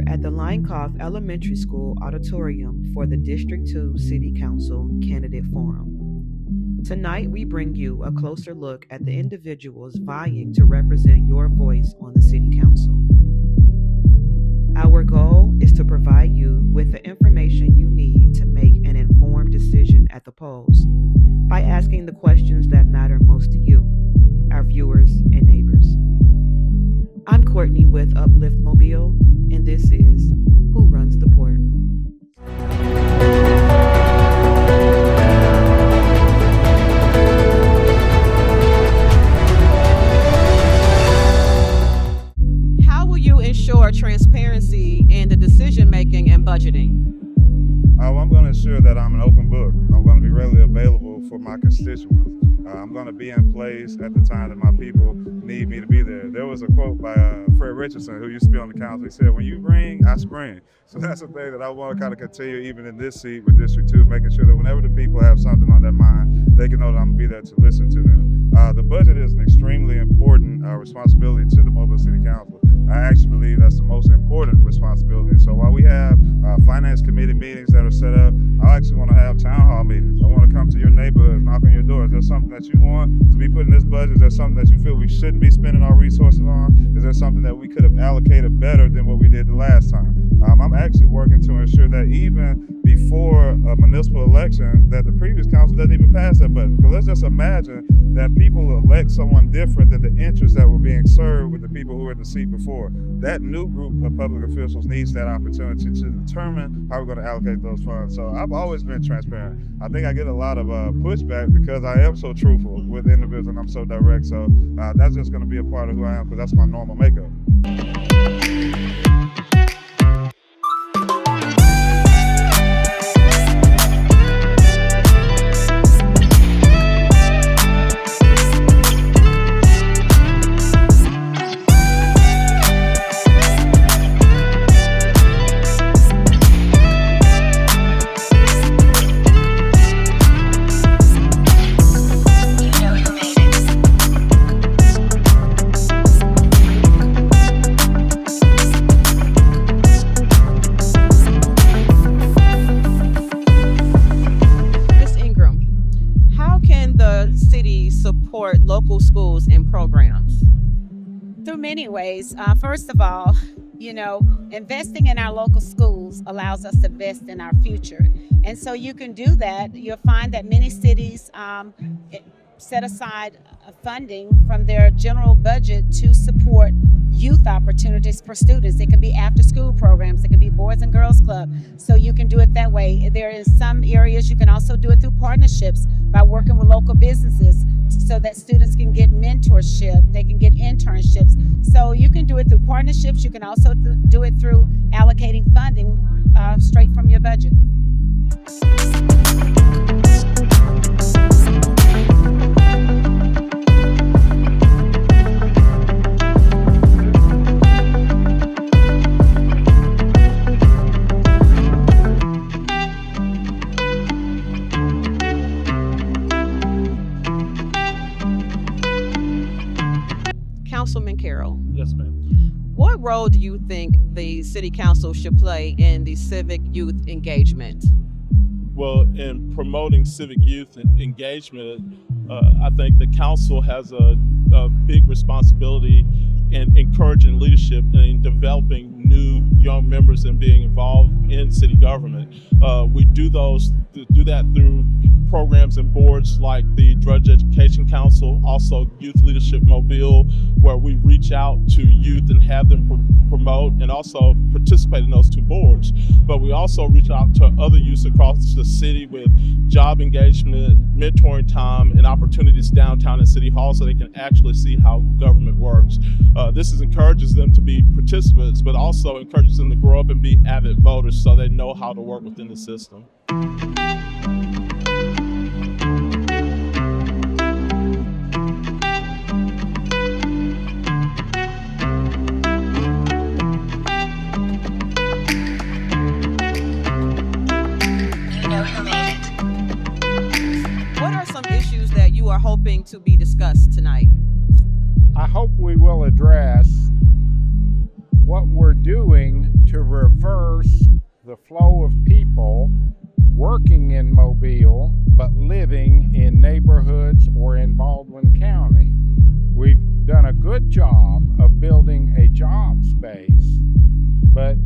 here at the Leinkauf Elementary School auditorium for the District 2 City Council Candidate Forum. Tonight, we bring you a closer look at the individuals vying to represent your voice on the City Council. Our goal is to provide you with the information you need to make an informed decision at the polls by asking the questions that matter most to you, our viewers and neighbors. I'm Courtney with Uplift Mobile, and this is Who Runs the Port? How will you ensure transparency in the decision-making and budgeting? I'm going to ensure that I'm an open book. I'm going to be readily available for my constituents. I'm going to be in place at the time that my people need me to be there. There was a quote by Fred Richardson, who used to be on the council. He said, "When you ring, I spring." So that's the thing that I want to kind of continue even in this seat with District 2, making sure that whenever the people have something on their mind, they can know that I'm going to be there to listen to them. The budget is an extremely important responsibility to the Mobile City Council. I actually believe that's the most important responsibility. So while we have finance committee meetings that are set up, I actually want to have town hall meetings. I want to come to your neighborhood, knock on your door. Is there something that you want to be put in this budget? Is there something that you feel we shouldn't be spending our resources on? Is there something that we could have allocated better than what we did the last time? I'm actually working to ensure that even before a municipal election, that the previous council doesn't even pass that budget. Because let's just imagine that people elect someone different than the interests that were being served with the people who were in the seat before. That new group of public officials needs that opportunity to determine how we're going to allocate those funds. So I've always been transparent. I think I get a lot of pushback because I am so truthful with individuals and I'm so direct. So that's just going to be a part of who I am because that's my normal makeup. Support local schools and programs? Through many ways. First of all, investing in our local schools allows us to invest in our future. And so you can do that. You'll find that many cities set aside funding from their general budget to support youth opportunities for students. It can be after-school programs. It can be Boys and Girls Club. So you can do it that way. There is some areas you can also do it through partnerships by working with local businesses so that students can get mentorship. They can get internships. So you can do it through partnerships. You can also do it through allocating funding straight from your budget. Councilman Carroll. Yes, ma'am. What role do you think the City Council should play in the civic youth engagement? Well, in promoting civic youth engagement, I think the council has a big responsibility in encouraging leadership and in developing new young members and being involved in city government. We do that through programs and boards like the Drudge Education Council, also Youth Leadership Mobile, where we reach out to youth and have them promote and also participate in those two boards. But we also reach out to other youths across the city with job engagement, mentoring time, and opportunities downtown in City Hall so they can actually see how government works. This encourages them to be participants, but also encourages them to grow up and be avid voters so they know how to work within the system. What are some issues that you are hoping to be discussed tonight? I hope we will address what we're doing to reverse the flow of people working in Mobile but living in neighborhoods or in Baldwin County. We've done a good job of building a job space, but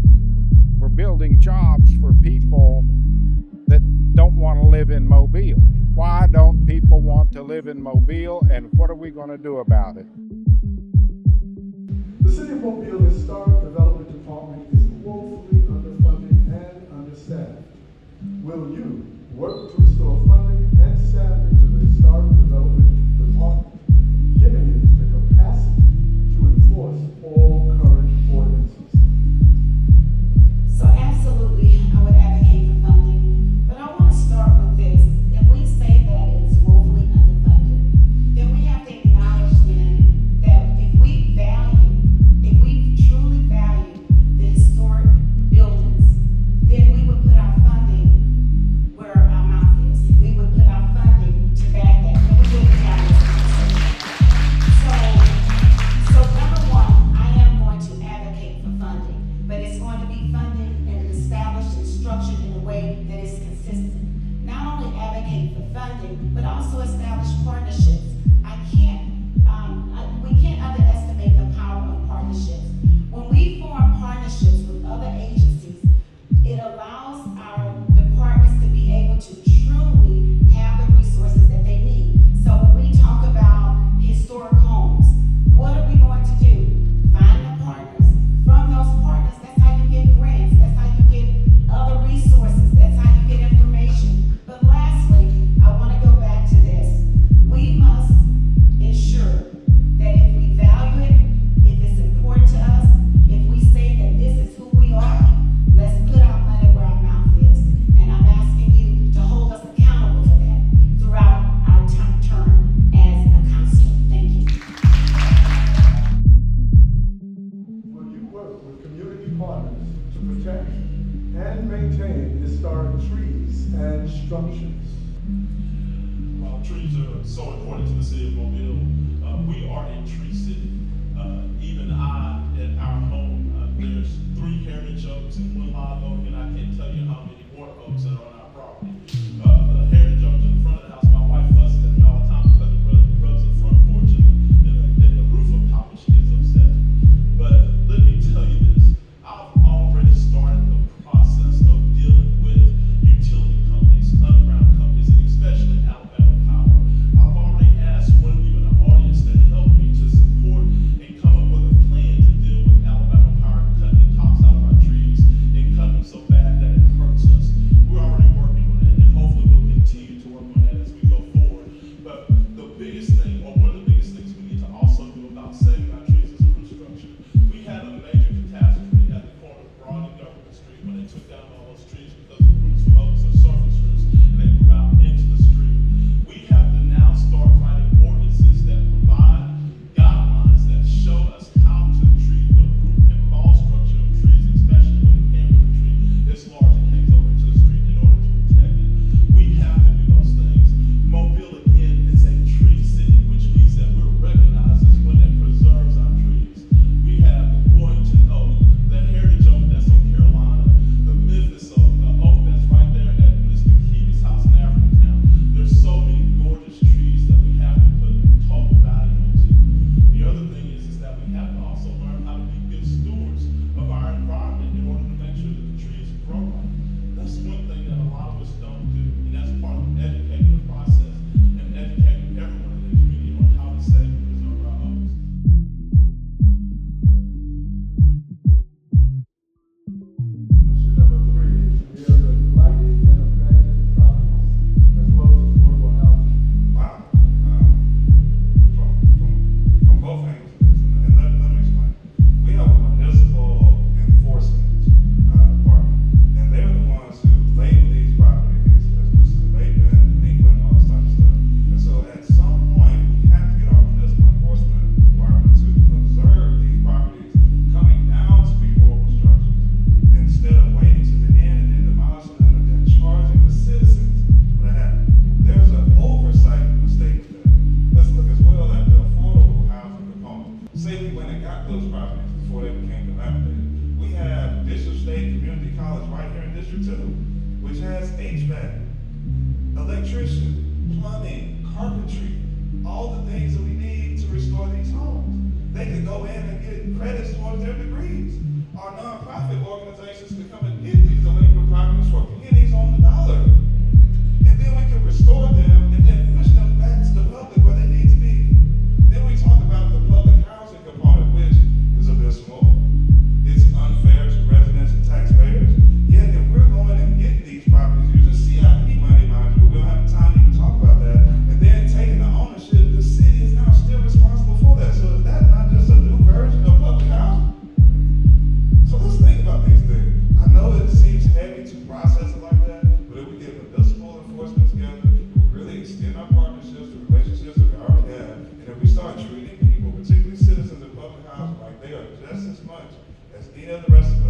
we're building jobs for people that don't want to live in Mobile. Why don't people want to live in Mobile, and what are we going to do about it? The City of Mobile Historic Development Department is woefully underfunded and understaffed. Will you work to restore funding and staffing to the Historic Development Department, giving it the capacity to enforce all current ordinances? So absolutely, I would advocate for funding, but I want to start with this. If we say that it's woefully underfunded, then we have to acknowledge then that if we truly value the historic buildings, then we would put our funding where our mouth is. We would put our funding has HVAC, electrician, plumbing, carpentry, all the things that we need to restore these homes. They could go in and get credits towards their degrees. Our nonprofit organizations could come and get these delinquent properties for pennies on the dollar. And then we can restore them and then push them back to the public where they need to be. Then we talk about the public housing component, which is abysmal. It's unfair to residents and taxpayers. Yet if we're going and getting these properties using CIP money, mind you, but we don't have time to even talk about that, and then taking the ownership, the city is now still responsible for that. So is that not just a new version of public housing? So let's think about these things. I know it seems heavy to process it like that, but if we get municipal enforcement together, we really extend our partnerships, the relationships that we already have, and if we start treating people, particularly citizens of public housing, like they are just as much as any of the rest of